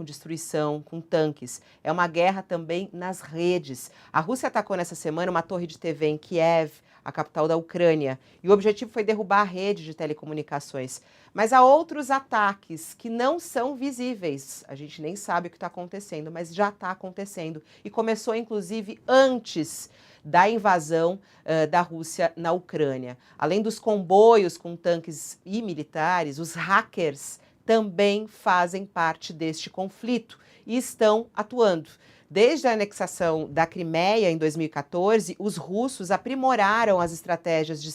com destruição, com tanques. É uma guerra também nas redes. A Rússia atacou nessa semana uma torre de TV em Kiev, a capital da Ucrânia, e o objetivo foi derrubar a rede de telecomunicações. Mas há outros ataques que não são visíveis. A gente nem sabe o que está acontecendo, mas já está acontecendo. E começou, inclusive, antes da invasão da Rússia na Ucrânia. Além dos comboios com tanques e militares, os hackers também fazem parte deste conflito e estão atuando. Desde a anexação da Crimeia em 2014, os russos aprimoraram as estratégias de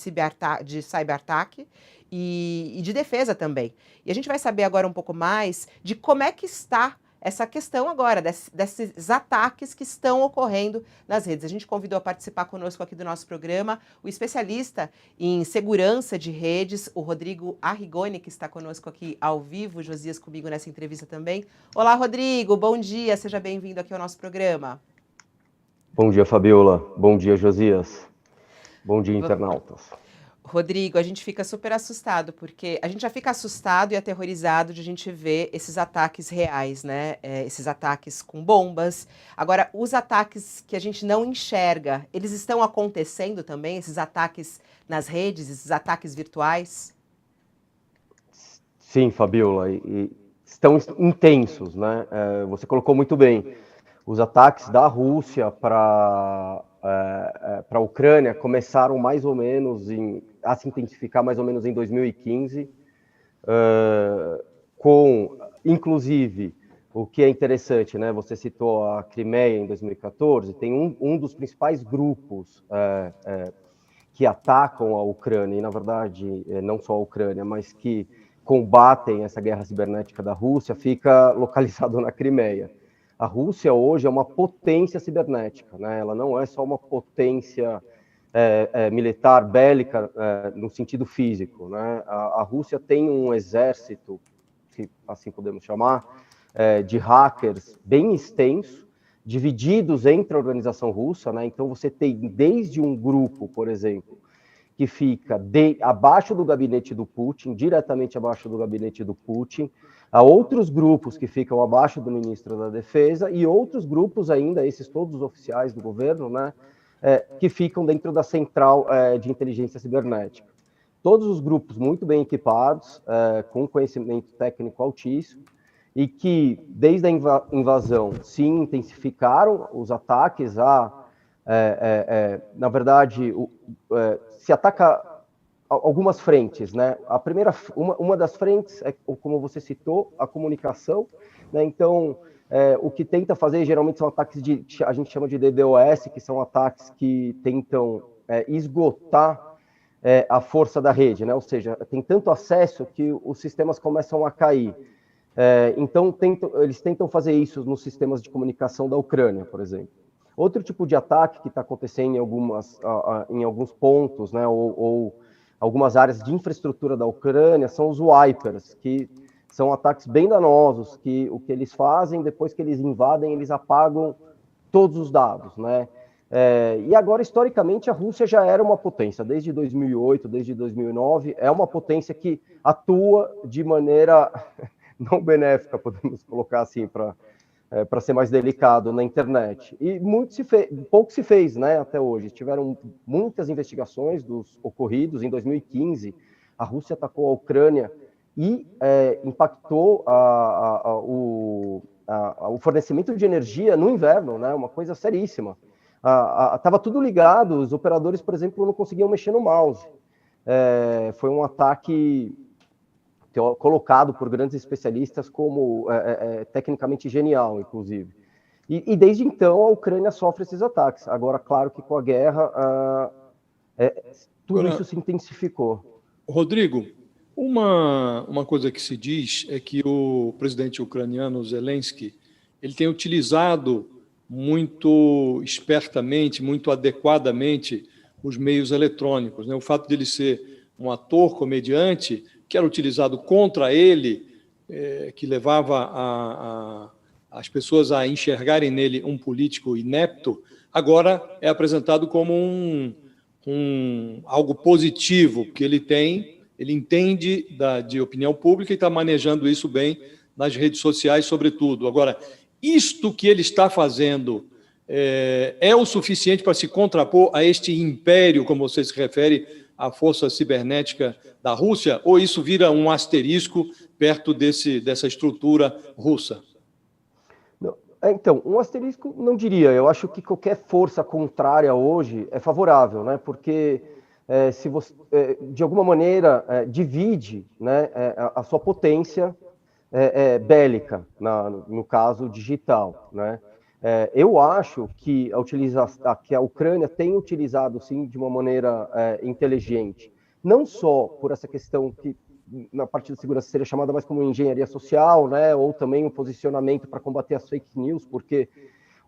cyberataque e de defesa também. E a gente vai saber agora um pouco mais de como é que está essa questão agora, desses ataques que estão ocorrendo nas redes. A gente convidou a participar conosco aqui do nosso programa o especialista em segurança de redes, o Rodrigo Arrigoni, que está conosco aqui ao vivo, Josias comigo nessa entrevista também. Olá, Rodrigo, bom dia, seja bem-vindo aqui ao nosso programa. Bom dia, Fabiola. Bom dia, Josias. Bom dia, internautas. Rodrigo, a gente fica super assustado, porque a gente já fica assustado e aterrorizado de a gente ver esses ataques reais, né? Esses ataques com bombas. Agora, os ataques que a gente não enxerga, eles estão acontecendo também, esses ataques nas redes, esses ataques virtuais? Sim, Fabiola, e estão intensos, né? Você colocou muito bem. Os ataques da Rússia para a Ucrânia começaram mais ou menos a se intensificar mais ou menos em 2015, com, inclusive, o que é interessante, né? Você citou a Crimeia em 2014, tem um dos principais grupos que atacam a Ucrânia, e na verdade não só a Ucrânia, mas que combatem essa guerra cibernética da Rússia, fica localizado na Crimeia. A Rússia hoje é uma potência cibernética, né? Ela não é só uma potência militar, bélica, no sentido físico, né? A Rússia tem um exército, se assim podemos chamar, de hackers bem extenso, divididos entre a organização russa, né? Então você tem desde um grupo, por exemplo, que fica abaixo do gabinete do Putin, diretamente abaixo do gabinete do Putin, há outros grupos que ficam abaixo do ministro da Defesa e outros grupos ainda, esses todos os oficiais do governo, né, que ficam dentro da central de inteligência cibernética. Todos os grupos muito bem equipados, com conhecimento técnico altíssimo, e que, desde a invasão, se intensificaram os ataques na verdade, se ataca algumas frentes, né? A primeira, uma das frentes é, como você citou, a comunicação, né? Então, o que tenta fazer geralmente são ataques a gente chama de DDoS, que são ataques que tentam esgotar a força da rede, né? Ou seja, tem tanto acesso que os sistemas começam a cair. Então, eles tentam fazer isso nos sistemas de comunicação da Ucrânia, por exemplo. Outro tipo de ataque que está acontecendo em alguns pontos, né, ou algumas áreas de infraestrutura da Ucrânia, são os wipers, que são ataques bem danosos, que o que eles fazem, depois que eles invadem, eles apagam todos os dados, né? E agora, historicamente, a Rússia já era uma potência, desde 2008, desde 2009, é uma potência que atua de maneira não benéfica, podemos colocar assim, para ser mais delicado na internet. E pouco se fez, né, até hoje. Tiveram muitas investigações dos ocorridos. Em 2015, a Rússia atacou a Ucrânia e impactou o fornecimento de energia no inverno, né, uma coisa seríssima. Estava tudo ligado, os operadores, por exemplo, não conseguiam mexer no mouse. Foi um ataque colocado por grandes especialistas como tecnicamente genial, inclusive. E desde então a Ucrânia sofre esses ataques. Agora, claro que com a guerra, tudo isso se intensificou. Rodrigo, uma coisa que se diz é que o presidente ucraniano Zelensky ele tem utilizado muito espertamente, muito adequadamente os meios eletrônicos, né? O fato de ele ser um ator, comediante, que era utilizado contra ele, que levava as pessoas a enxergarem nele um político inepto, agora é apresentado como algo positivo, porque ele entende de opinião pública e está manejando isso bem nas redes sociais, sobretudo. Agora, isto que ele está fazendo é o suficiente para se contrapor a este império, como você se refere, à força cibernética da Rússia, ou isso vira um asterisco perto dessa estrutura russa? Então, um asterisco não diria. Eu acho que qualquer força contrária hoje é favorável, né? Porque se você, de alguma maneira, divide, né, a sua potência bélica, no caso digital, né? Eu acho que a Ucrânia tem utilizado, sim, de uma maneira inteligente, não só por essa questão que na parte da segurança seria chamada mais como engenharia social, né, ou também um posicionamento para combater as fake news, porque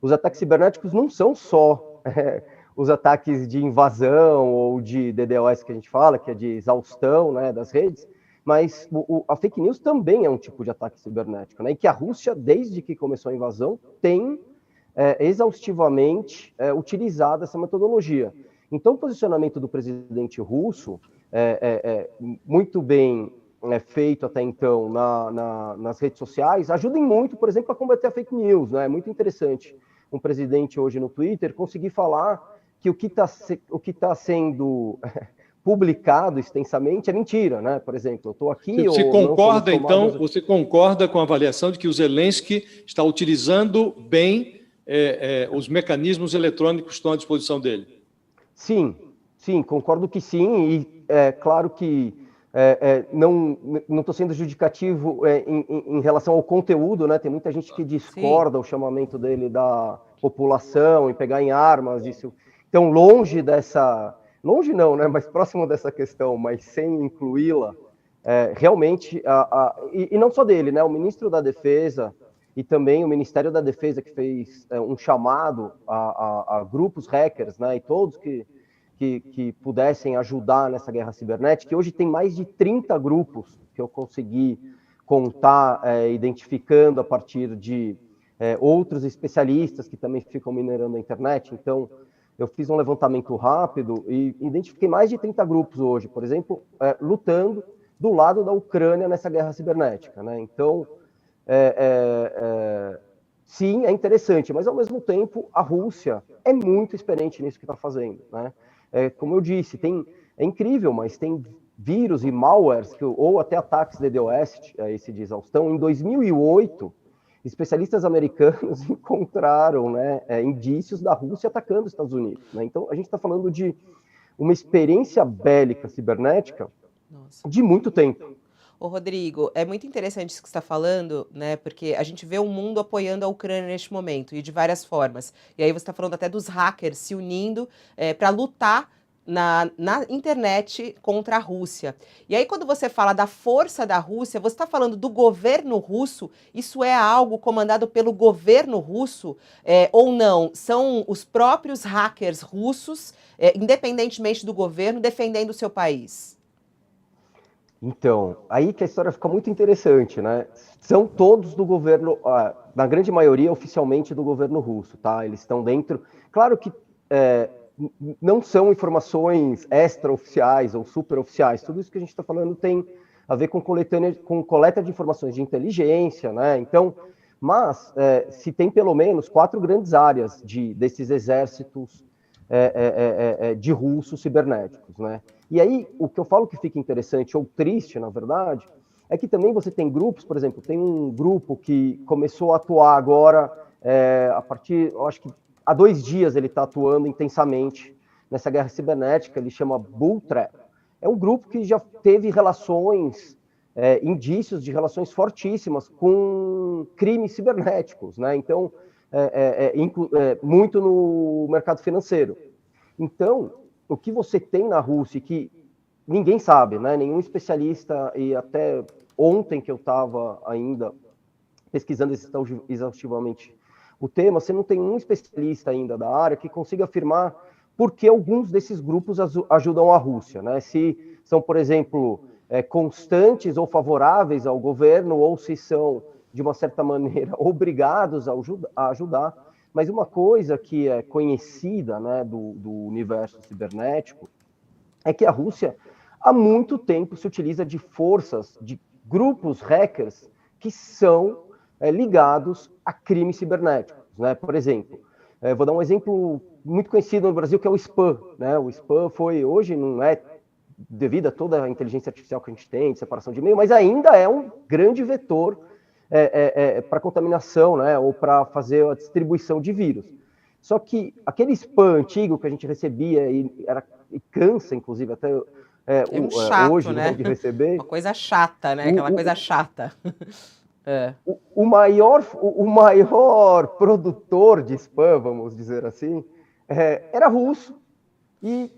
os ataques cibernéticos não são só os ataques de invasão ou de DDoS que a gente fala, que é de exaustão, né, das redes, mas a fake news também é um tipo de ataque cibernético, né, e que a Rússia, desde que começou a invasão, tem exaustivamente utilizado essa metodologia. Então, o posicionamento do presidente russo muito bem feito até então nas redes sociais, ajudem muito, por exemplo, a combater a fake news. Né? É muito interessante um presidente hoje no Twitter conseguir falar que o que está sendo publicado extensamente é mentira, né? Por exemplo, eu estou aqui... Você concorda, então, você concorda com a avaliação de que o Zelensky está utilizando bem os mecanismos eletrônicos que estão à disposição dele? Sim, concordo que sim, e claro que não estou sendo judicativo em relação ao conteúdo, né? Tem muita gente que discorda o chamamento dele da população e pegar em armas, isso. Então, longe não, né? Mas próximo dessa questão, mas sem incluí-la, realmente, e não só dele, né? O ministro da Defesa e também o Ministério da Defesa, que fez um chamado a grupos hackers, né? E todos que pudessem ajudar nessa guerra cibernética, que hoje tem mais de 30 grupos que eu consegui contar, identificando a partir de outros especialistas que também ficam minerando a internet. Então, eu fiz um levantamento rápido e identifiquei mais de 30 grupos hoje, por exemplo, lutando do lado da Ucrânia nessa guerra cibernética, né? Então, sim, é interessante, mas ao mesmo tempo a Rússia é muito experiente nisso que está fazendo, né? Como eu disse, é incrível, mas tem vírus e malwares, ou até ataques DDoS, esse de exaustão. Em 2008, especialistas americanos encontraram, né, indícios da Rússia atacando os Estados Unidos. Né? Então, a gente está falando de uma experiência bélica cibernética de muito tempo. Ô, Rodrigo, é muito interessante isso que você está falando, né? Porque a gente vê o mundo apoiando a Ucrânia neste momento, e de várias formas. E aí você está falando até dos hackers se unindo para lutar na internet contra a Rússia. E aí, quando você fala da força da Rússia, você está falando do governo russo? Isso é algo comandado pelo governo russo ou não? São os próprios hackers russos, independentemente do governo, defendendo o seu país? Então, aí que a história fica muito interessante, né? São todos do governo, na grande maioria, oficialmente do governo russo, tá? Eles estão dentro... Claro que não são informações extraoficiais ou superoficiais. Tudo isso que a gente está falando tem a ver com coleta de informações de inteligência, né? Então, mas se tem pelo menos 4 grandes áreas desses exércitos de russos cibernéticos, né? E aí, o que eu falo que fica interessante ou triste, na verdade, é que também você tem grupos, por exemplo, tem um grupo que começou a atuar agora, a partir, eu acho que há 2 dias ele está atuando intensamente nessa guerra cibernética, ele chama Bulltrap. É um grupo que já teve relações, indícios de relações fortíssimas com crimes cibernéticos, né? Então, muito no mercado financeiro. Então, o que você tem na Rússia, que ninguém sabe, né? Nenhum especialista, e até ontem que eu estava ainda pesquisando exaustivamente o tema, você não tem um especialista ainda da área que consiga afirmar por que alguns desses grupos ajudam a Rússia, né? Se são, por exemplo, constantes ou favoráveis ao governo, ou se são, de uma certa maneira, obrigados a ajudar. Mas uma coisa que é conhecida, né, do universo cibernético é que a Rússia há muito tempo se utiliza de forças, de grupos hackers que são ligados a crimes cibernéticos, né? Por exemplo, vou dar um exemplo muito conhecido no Brasil, que é o spam, né? O spam hoje não é devido a toda a inteligência artificial que a gente tem, de separação de e-mail, mas ainda é um grande vetor para contaminação, né? Ou para fazer a distribuição de vírus. Só que aquele spam antigo que a gente recebia e cansa, inclusive, até chato, hoje, né? De receber. Uma coisa chata, né? Aquela coisa chata. O maior produtor de spam, vamos dizer assim, era russo e,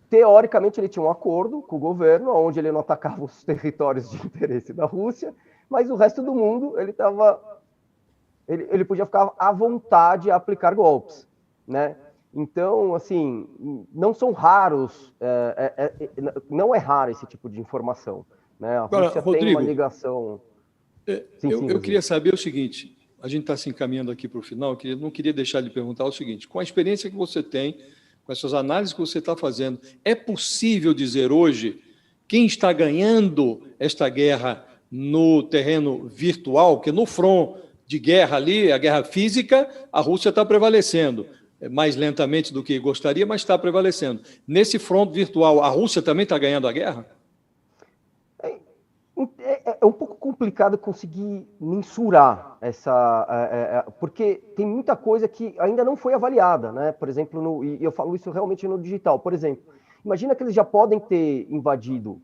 teoricamente, ele tinha um acordo com o governo, onde ele não atacava os territórios de interesse da Rússia, mas o resto do mundo ele podia ficar à vontade a aplicar golpes, né? Então, assim, não são raros, não é raro esse tipo de informação, né? A Rússia tem uma ligação... Eu queria saber o seguinte, a gente está se encaminhando aqui para o final, não queria deixar de perguntar o seguinte, com a experiência que você tem, com essas análises que você está fazendo, é possível dizer hoje quem está ganhando esta guerra no terreno virtual, que no front de guerra ali, a guerra física, a Rússia está prevalecendo, mais lentamente do que gostaria, mas está prevalecendo. Nesse front virtual, a Rússia também está ganhando a guerra? É um pouco complicado conseguir mensurar porque tem muita coisa que ainda não foi avaliada, né? Por exemplo, e eu falo isso realmente no digital. Por exemplo, imagina que eles já podem ter invadido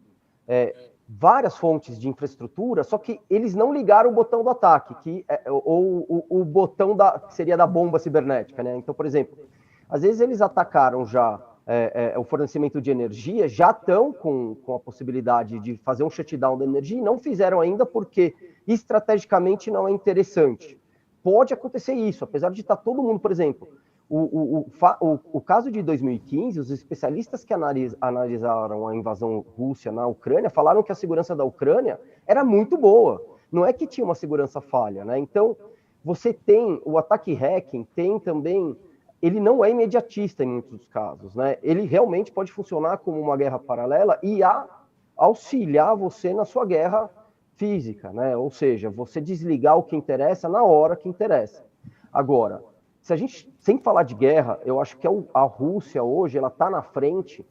várias fontes de infraestrutura, só que eles não ligaram o botão do ataque, ou o botão que seria da bomba cibernética, né? Então, por exemplo, às vezes eles atacaram já o fornecimento de energia, já estão com a possibilidade de fazer um shutdown da energia e não fizeram ainda porque estrategicamente não é interessante. Pode acontecer isso, apesar de estar todo mundo, por exemplo, o caso de 2015, os especialistas que analisaram a invasão russa na Ucrânia falaram que a segurança da Ucrânia era muito boa, não é que tinha uma segurança falha, né? Então, você tem o ataque hacking, tem também... Ele não é imediatista em muitos casos, né? Ele realmente pode funcionar como uma guerra paralela e auxiliar você na sua guerra física, né? Ou seja, você desligar o que interessa na hora que interessa. Agora, se a gente, sem falar de guerra, eu acho que a Rússia hoje ela está na frente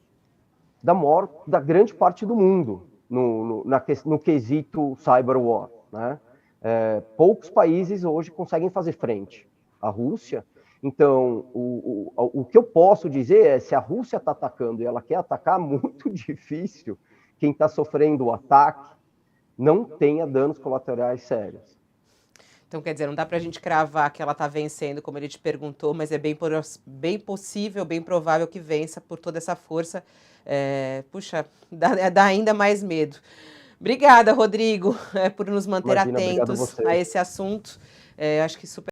da grande parte do mundo no quesito cyber war, né? Poucos países hoje conseguem fazer frente à Rússia. Então, o que eu posso dizer é, se a Rússia está atacando e ela quer atacar, muito difícil quem está sofrendo o ataque não tenha danos colaterais sérios. Então, quer dizer, não dá para a gente cravar que ela está vencendo, como ele te perguntou, mas é bem possível, bem provável que vença por toda essa força. Puxa, dá ainda mais medo. Obrigada, Rodrigo, por nos manter atentos a esse assunto. Acho que super